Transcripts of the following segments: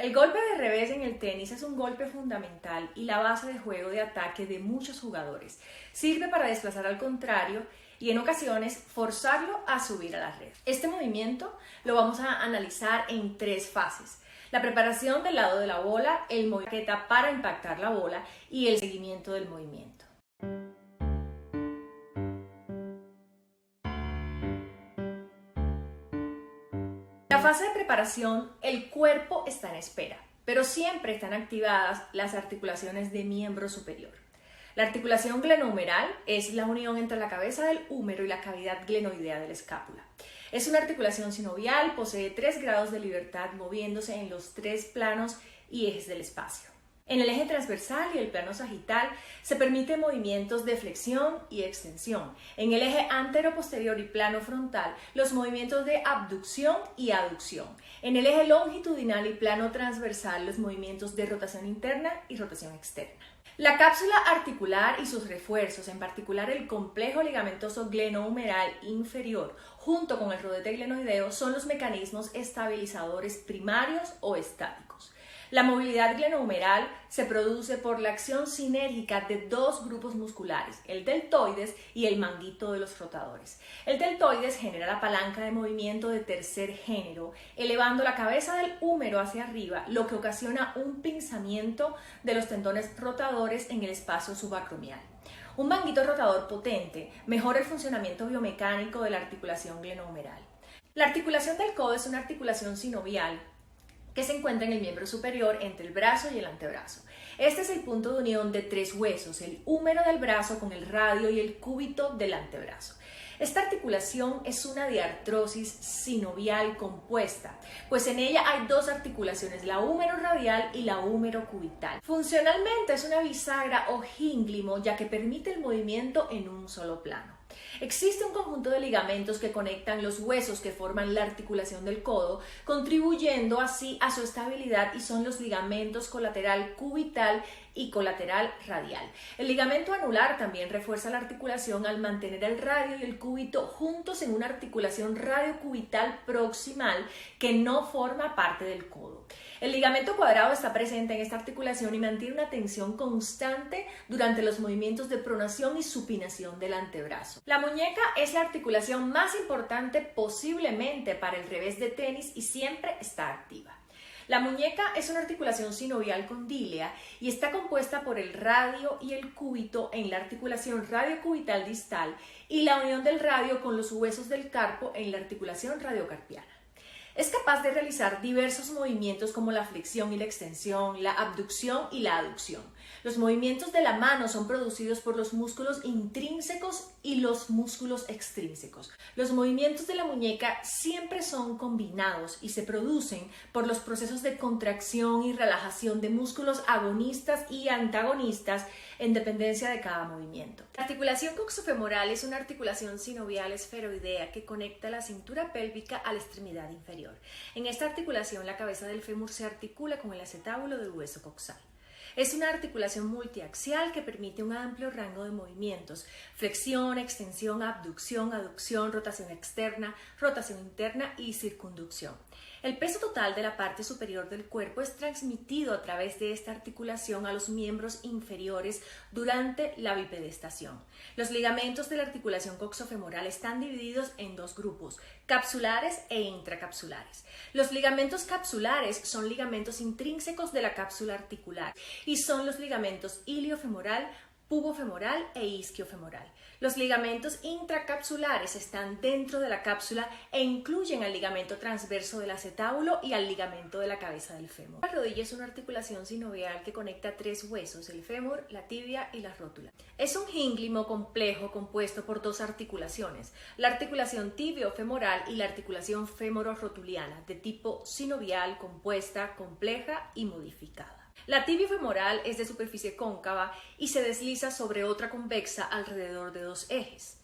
El golpe de revés en el tenis es un golpe fundamental y la base de juego de ataque de muchos jugadores. Sirve para desplazar al contrario y en ocasiones forzarlo a subir a la red. Este movimiento lo vamos a analizar en tres fases. La preparación del lado de la bola, el movimiento para impactar la bola y el seguimiento del movimiento. En la fase de preparación, el cuerpo está en espera, pero siempre están activadas las articulaciones de miembro superior. La articulación glenohumeral es la unión entre la cabeza del húmero y la cavidad glenoidea de la escápula. Es una articulación sinovial, posee 3 grados de libertad moviéndose en los 3 planos y ejes del espacio. En el eje transversal y el plano sagital se permiten movimientos de flexión y extensión. En el eje antero-posterior y plano frontal, los movimientos de abducción y aducción. En el eje longitudinal y plano transversal, los movimientos de rotación interna y rotación externa. La cápsula articular y sus refuerzos, en particular el complejo ligamentoso glenohumeral inferior, junto con el rodete glenoideo, son los mecanismos estabilizadores primarios o estáticos. La movilidad glenohumeral se produce por la acción sinérgica de 2 grupos musculares, el deltoides y el manguito de los rotadores. El deltoides genera la palanca de movimiento de tercer género, elevando la cabeza del húmero hacia arriba, lo que ocasiona un pinzamiento de los tendones rotadores en el espacio subacromial. Un manguito rotador potente mejora el funcionamiento biomecánico de la articulación glenohumeral. La articulación del codo es una articulación sinovial que se encuentra en el miembro superior entre el brazo y el antebrazo. Este es el punto de unión de 3 huesos, el húmero del brazo con el radio y el cúbito del antebrazo. Esta articulación es una diartrosis sinovial compuesta, pues en ella hay 2 articulaciones, la húmero radial y la húmero cubital. Funcionalmente es una bisagra o gínglimo, ya que permite el movimiento en un solo plano. Existe un conjunto de ligamentos que conectan los huesos que forman la articulación del codo, contribuyendo así a su estabilidad, y son los ligamentos colateral cubital y colateral radial. El ligamento anular también refuerza la articulación al mantener el radio y el cúbito juntos en una articulación radiocubital proximal que no forma parte del codo. El ligamento cuadrado está presente en esta articulación y mantiene una tensión constante durante los movimientos de pronación y supinación del antebrazo. La muñeca es la articulación más importante posiblemente para el revés de tenis y siempre está activa. La muñeca es una articulación sinovial condílea y está compuesta por el radio y el cúbito en la articulación radiocubital distal y la unión del radio con los huesos del carpo en la articulación radiocarpiana. Es capaz de realizar diversos movimientos como la flexión y la extensión, la abducción y la aducción. Los movimientos de la mano son producidos por los músculos intrínsecos y los músculos extrínsecos. Los movimientos de la muñeca siempre son combinados y se producen por los procesos de contracción y relajación de músculos agonistas y antagonistas en dependencia de cada movimiento. La articulación coxofemoral es una articulación sinovial esferoidea que conecta la cintura pélvica a la extremidad inferior. En esta articulación, la cabeza del fémur se articula con el acetábulo del hueso coxal. Es una articulación multiaxial que permite un amplio rango de movimientos: flexión, extensión, abducción, aducción, rotación externa, rotación interna y circunducción. El peso total de la parte superior del cuerpo es transmitido a través de esta articulación a los miembros inferiores durante la bipedestación. Los ligamentos de la articulación coxofemoral están divididos en 2 grupos, capsulares e intracapsulares. Los ligamentos capsulares son ligamentos intrínsecos de la cápsula articular y son los ligamentos iliofemoral, pubofemoral e isquiofemoral. Los ligamentos intracapsulares están dentro de la cápsula e incluyen al ligamento transverso del acetábulo y al ligamento de la cabeza del fémur. La rodilla es una articulación sinovial que conecta 3 huesos, el fémur, la tibia y la rótula. Es un gínglimo complejo compuesto por 2 articulaciones, la articulación tibiofemoral y la articulación femororotuliana, de tipo sinovial, compuesta, compleja y modificada. La tibia femoral es de superficie cóncava y se desliza sobre otra convexa alrededor de 2 ejes,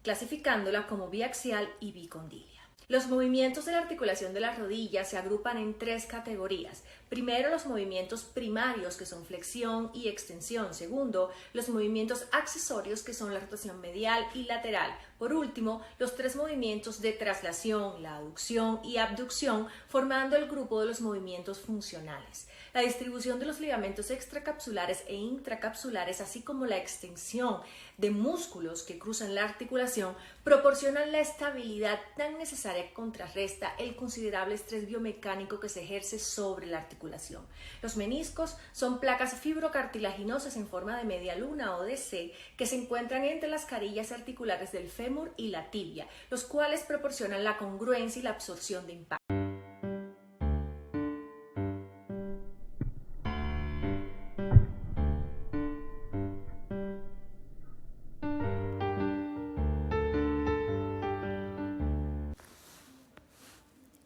clasificándola como biaxial y bicondilia. Los movimientos de la articulación de la rodilla se agrupan en 3 categorías. Primero, los movimientos primarios, que son flexión y extensión. Segundo, los movimientos accesorios, que son la rotación medial y lateral. Por último, los 3 movimientos de traslación, la aducción y abducción, formando el grupo de los movimientos funcionales. La distribución de los ligamentos extracapsulares e intracapsulares, así como la extensión de músculos que cruzan la articulación, proporcionan la estabilidad tan necesaria que contrarresta el considerable estrés biomecánico que se ejerce sobre la articulación. Los meniscos son placas fibrocartilaginosas en forma de media luna o de C que se encuentran entre las carillas articulares del fémur y la tibia, los cuales proporcionan la congruencia y la absorción de impacto.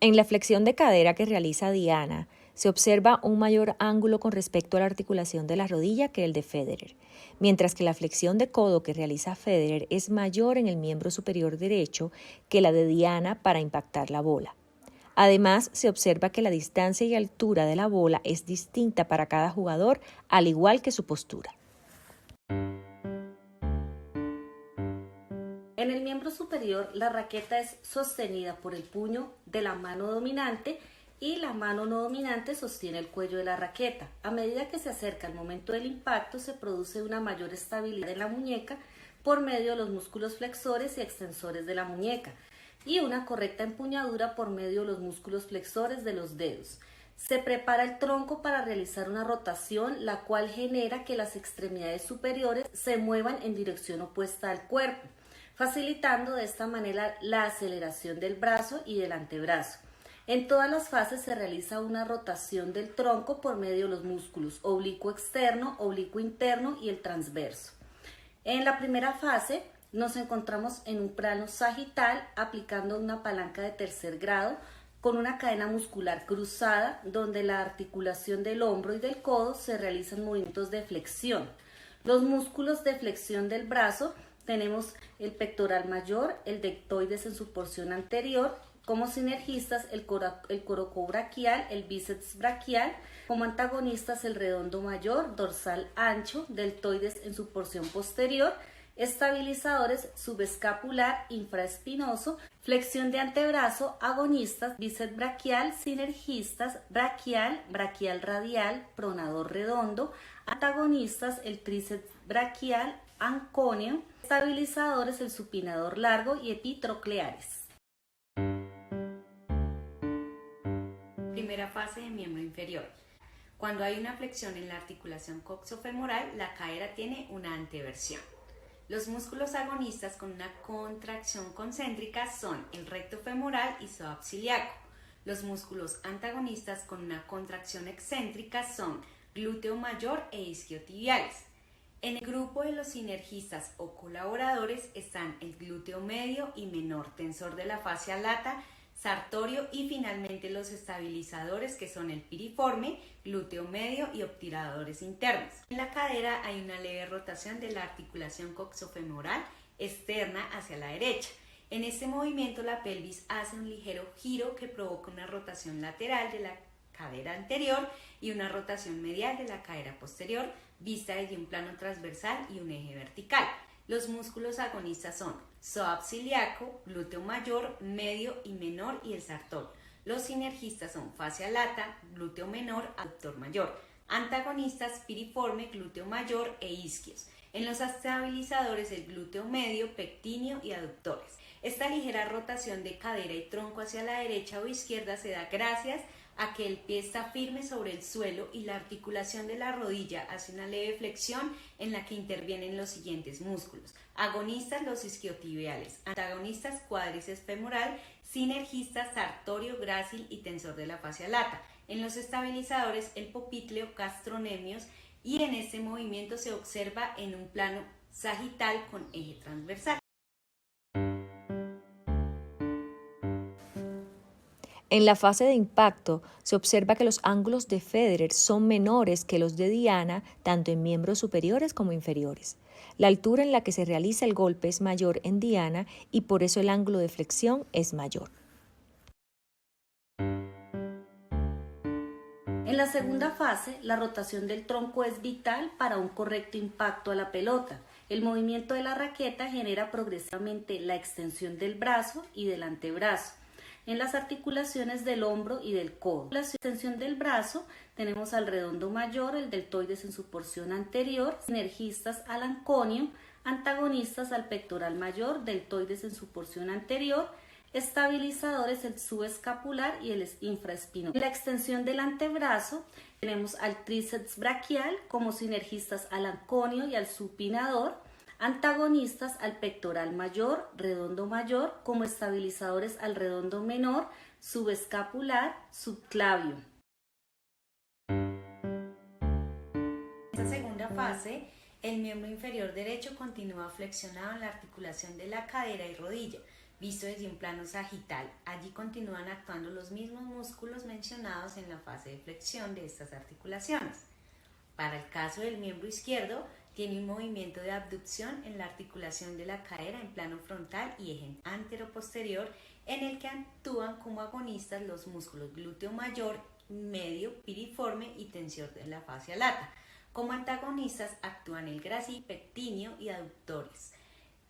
En la flexión de cadera que realiza Diana, se observa un mayor ángulo con respecto a la articulación de la rodilla que el de Federer, mientras que la flexión de codo que realiza Federer es mayor en el miembro superior derecho que la de Diana para impactar la bola. Además, se observa que la distancia y altura de la bola es distinta para cada jugador, al igual que su postura. En el miembro superior, la raqueta es sostenida por el puño de la mano dominante y la mano no dominante sostiene el cuello de la raqueta. A medida que se acerca el momento del impacto, se produce una mayor estabilidad en la muñeca por medio de los músculos flexores y extensores de la muñeca y una correcta empuñadura por medio de los músculos flexores de los dedos. Se prepara el tronco para realizar una rotación, la cual genera que las extremidades superiores se muevan en dirección opuesta al cuerpo, facilitando de esta manera la aceleración del brazo y del antebrazo. En todas las fases se realiza una rotación del tronco por medio de los músculos oblicuo externo, oblicuo interno y el transverso. En la primera fase nos encontramos en un plano sagital aplicando una palanca de tercer grado con una cadena muscular cruzada donde la articulación del hombro y del codo se realizan movimientos de flexión. Los músculos de flexión del brazo tenemos el pectoral mayor, el deltoides en su porción anterior, como sinergistas el coracobraquial, el bíceps braquial, como antagonistas el redondo mayor, dorsal ancho, deltoides en su porción posterior, estabilizadores subescapular, infraespinoso, flexión de antebrazo, agonistas, bíceps braquial, sinergistas, braquial, braquial radial, pronador redondo, antagonistas el tríceps braquial, ancóneo, estabilizadores el supinador largo y epitrocleares. Primera fase de miembro inferior. Cuando hay una flexión en la articulación coxofemoral, la cadera tiene una anteversión. Los músculos agonistas con una contracción concéntrica son el recto femoral y psoas ciliaco. Los músculos antagonistas con una contracción excéntrica son glúteo mayor e isquiotibiales. En el grupo de los sinergistas o colaboradores están el glúteo medio y menor, tensor de la fascia lata, sartorio y finalmente los estabilizadores que son el piriforme, glúteo medio y obturadores internos. En la cadera hay una leve rotación de la articulación coxofemoral externa hacia la derecha. En este movimiento la pelvis hace un ligero giro que provoca una rotación lateral de la cadera anterior y una rotación medial de la cadera posterior vista desde un plano transversal y un eje vertical. Los músculos agonistas son psoas ciliaco, glúteo mayor, medio y menor y el sartorio. Los sinergistas son fascia lata, glúteo menor, abductor mayor. Antagonistas piriforme, glúteo mayor e isquios. En los estabilizadores el glúteo medio, pectíneo y aductores. Esta ligera rotación de cadera y tronco hacia la derecha o izquierda se da gracias a que el pie está firme sobre el suelo y la articulación de la rodilla hace una leve flexión en la que intervienen los siguientes músculos. Agonistas los isquiotibiales, antagonistas cuádriceps femoral, sinergistas sartorio, grácil y tensor de la fascia lata. En los estabilizadores el popliteo, gastrocnemios y en este movimiento se observa en un plano sagital con eje transversal. En la fase de impacto se observa que los ángulos de Federer son menores que los de Diana, tanto en miembros superiores como inferiores. La altura en la que se realiza el golpe es mayor en Diana y por eso el ángulo de flexión es mayor. En la segunda fase, la rotación del tronco es vital para un correcto impacto a la pelota. El movimiento de la raqueta genera progresivamente la extensión del brazo y del antebrazo. En las articulaciones del hombro y del codo. La extensión del brazo tenemos al redondo mayor, el deltoides en su porción anterior, sinergistas al anconio, antagonistas al pectoral mayor, deltoides en su porción anterior, estabilizadores el subescapular y el infraespinoso. En la extensión del antebrazo tenemos al tríceps braquial como sinergistas al anconio y al supinador, antagonistas al pectoral mayor, redondo mayor, como estabilizadores al redondo menor, subescapular, subclavio. En esta segunda fase, el miembro inferior derecho continúa flexionado en la articulación de la cadera y rodilla, visto desde un plano sagital. Allí continúan actuando los mismos músculos mencionados en la fase de flexión de estas articulaciones. Para el caso del miembro izquierdo, tiene un movimiento de abducción en la articulación de la cadera en plano frontal y eje antero-posterior, en el que actúan como agonistas los músculos glúteo mayor, medio, piriforme y tensor de la fascia lata. Como antagonistas actúan el grácil, pectíneo y aductores.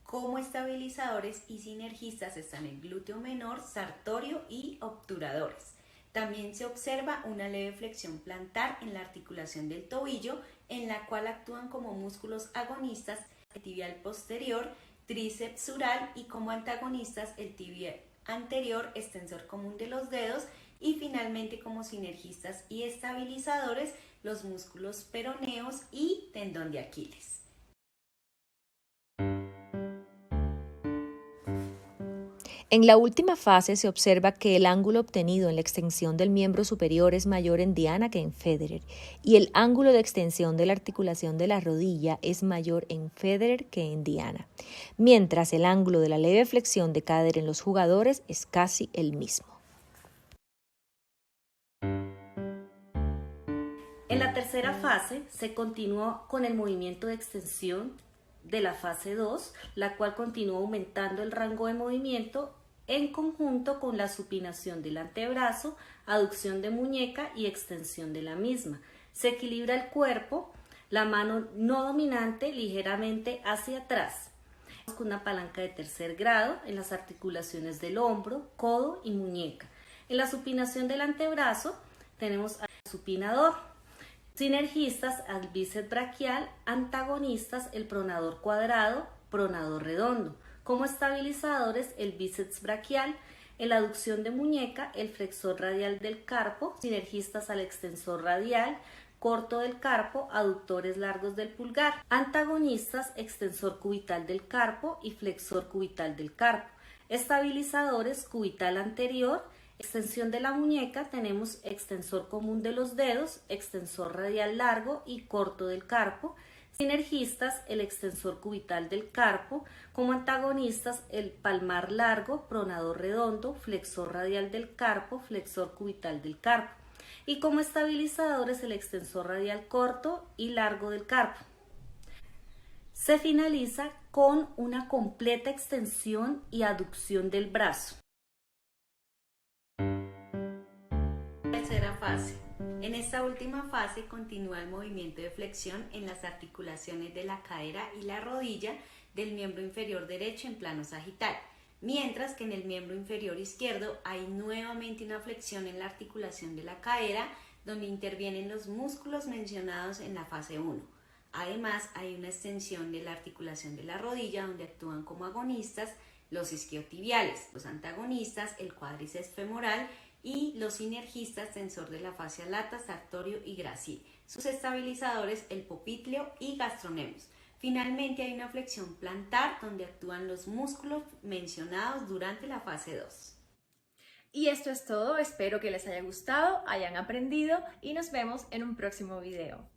Como estabilizadores y sinergistas están el glúteo menor, sartorio y obturadores. También se observa una leve flexión plantar en la articulación del tobillo, en la cual actúan como músculos agonistas el tibial posterior, tríceps sural y como antagonistas el tibial anterior, extensor común de los dedos y finalmente como sinergistas y estabilizadores los músculos peroneos y tendón de Aquiles. En la última fase se observa que el ángulo obtenido en la extensión del miembro superior es mayor en Diana que en Federer y el ángulo de extensión de la articulación de la rodilla es mayor en Federer que en Diana, mientras el ángulo de la leve flexión de cadera en los jugadores es casi el mismo. En la tercera fase se continúa con el movimiento de extensión de la fase 2, la cual continúa aumentando el rango de movimiento en conjunto con la supinación del antebrazo, aducción de muñeca y extensión de la misma. Se equilibra el cuerpo, la mano no dominante ligeramente hacia atrás, con una palanca de tercer grado en las articulaciones del hombro, codo y muñeca. En la supinación del antebrazo tenemos al supinador, sinergistas al bíceps braquial, antagonistas el pronador cuadrado, pronador redondo. Como estabilizadores el bíceps braquial, en la aducción de muñeca el flexor radial del carpo, sinergistas al extensor radial, corto del carpo, aductores largos del pulgar, antagonistas extensor cubital del carpo y flexor cubital del carpo, estabilizadores cubital anterior, extensión de la muñeca, tenemos extensor común de los dedos, extensor radial largo y corto del carpo, sinergistas el extensor cubital del carpo, como antagonistas el palmar largo, pronador redondo, flexor radial del carpo, flexor cubital del carpo, y como estabilizadores el extensor radial corto y largo del carpo. Se finaliza con una completa extensión y aducción del brazo. Tercera fase. En esta última fase continúa el movimiento de flexión en las articulaciones de la cadera y la rodilla del miembro inferior derecho en plano sagital, mientras que en el miembro inferior izquierdo hay nuevamente una flexión en la articulación de la cadera donde intervienen los músculos mencionados en la fase 1. Además hay una extensión de la articulación de la rodilla donde actúan como agonistas los isquiotibiales, los antagonistas el cuádriceps femoral y los sinergistas tensor de la fascia lata, sartorio y grácil. Sus estabilizadores el popliteo y gastrocnemius. Finalmente hay una flexión plantar donde actúan los músculos mencionados durante la fase 2. Y esto es todo, espero que les haya gustado, hayan aprendido y nos vemos en un próximo video.